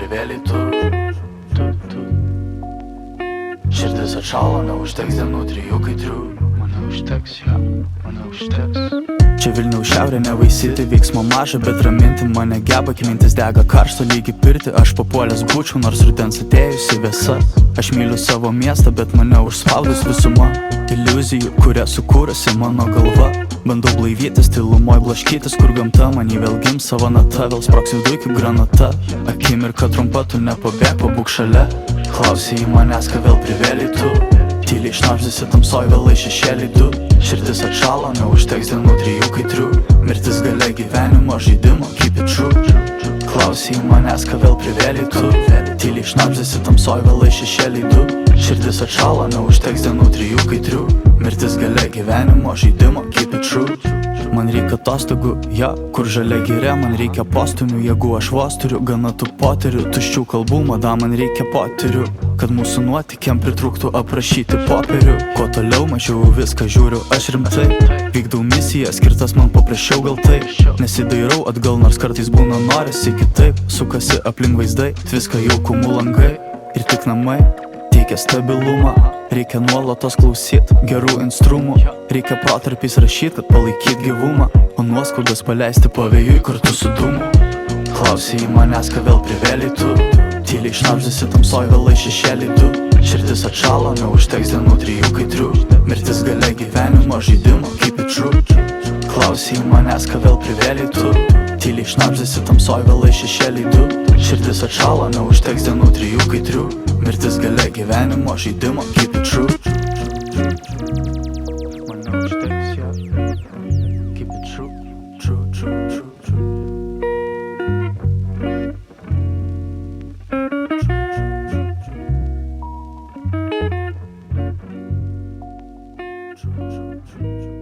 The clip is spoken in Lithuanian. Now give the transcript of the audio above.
privėliai tu. Širdis atšalo, neužteks dienų 3-4. Mane užteks, ja, mane užteks. Čia Vilniaus šiaurė nevaisyti, veiksmo maža, bet raminti mane geba, kai mintis dega karšto lygi pirti. Aš papuolęs būčiau, nors rudens atėjusi vėsa. Aš myliu savo miestą, bet mane užspaudus visuma iliuzijų, kurią sukūrusi mano galva. Bandau blaivytis, tylumoj blaškytis, kur gamta man jį vėl gims savo nata. Vėl sproks viduj kaip granata. Akimirka trumpa, tu nepabėk, pabūk šalia. Klausi į manęs, ką vėl privėliai tu. Tyliai šnabždėsi tamsoj, vėlai šešėliai du. Širdis atšalo, neužteks dienų 3-4. Mirtis gale gyvenimo žaidimo, keep it true. Klausi į manęs, ką vėl privėliai tu. Tyliai šnabždėsi tamsoj, vėlai šešėliai du. Širdis atšalo, neužteks dienų 3-4. Mirtis gale gyvenimo žaidimo, keep it true. Man reikia atostogų, ja, kur žalia giria. Man reikia postumių, jėgų aš vos turiu. Gana tų poterių, tuščių kalbų, madam, man reikia poterių. Kad mūsų nuotykiam pritrūktų aprašyti popierių. Kuo toliau mažiau viską žiūriu, aš rimtai vykdau misiją, skirtas man paprasčiau gal taip. Nesidairau atgal, nors kartais būna norisi kitaip. Sukasi aplink vaizdai, tviska jaukumų langai. Ir tik namai teikia stabilumą. Reikia nuolatos klausyt gerų instrumų. Reikia protarpiais rašyt, kad palaikyt gyvumą. O nuoskaudas paleisti pavėjui kartu su dūmu. Klausi į manęs, ką vėl privėliai tu. Tyliai šnabždėsi tamsoj, vėlai šešėliai du. Širdis atšalo, neužteks dienų 3-4. Mirtis gale gyvenimo žaidimo, keep it true. Klausi į manęs, ką vėl privėliai tu. Tyliai šnabždėsi tamsoj, vėlai šešėliai du. Širdis atšalo, neužteks dienų 3-4. Mirtis gale gyvenimo žaidimo, keep it true. Mane užteks, ja, keep it true. True, true, true, true. True, true, true, true.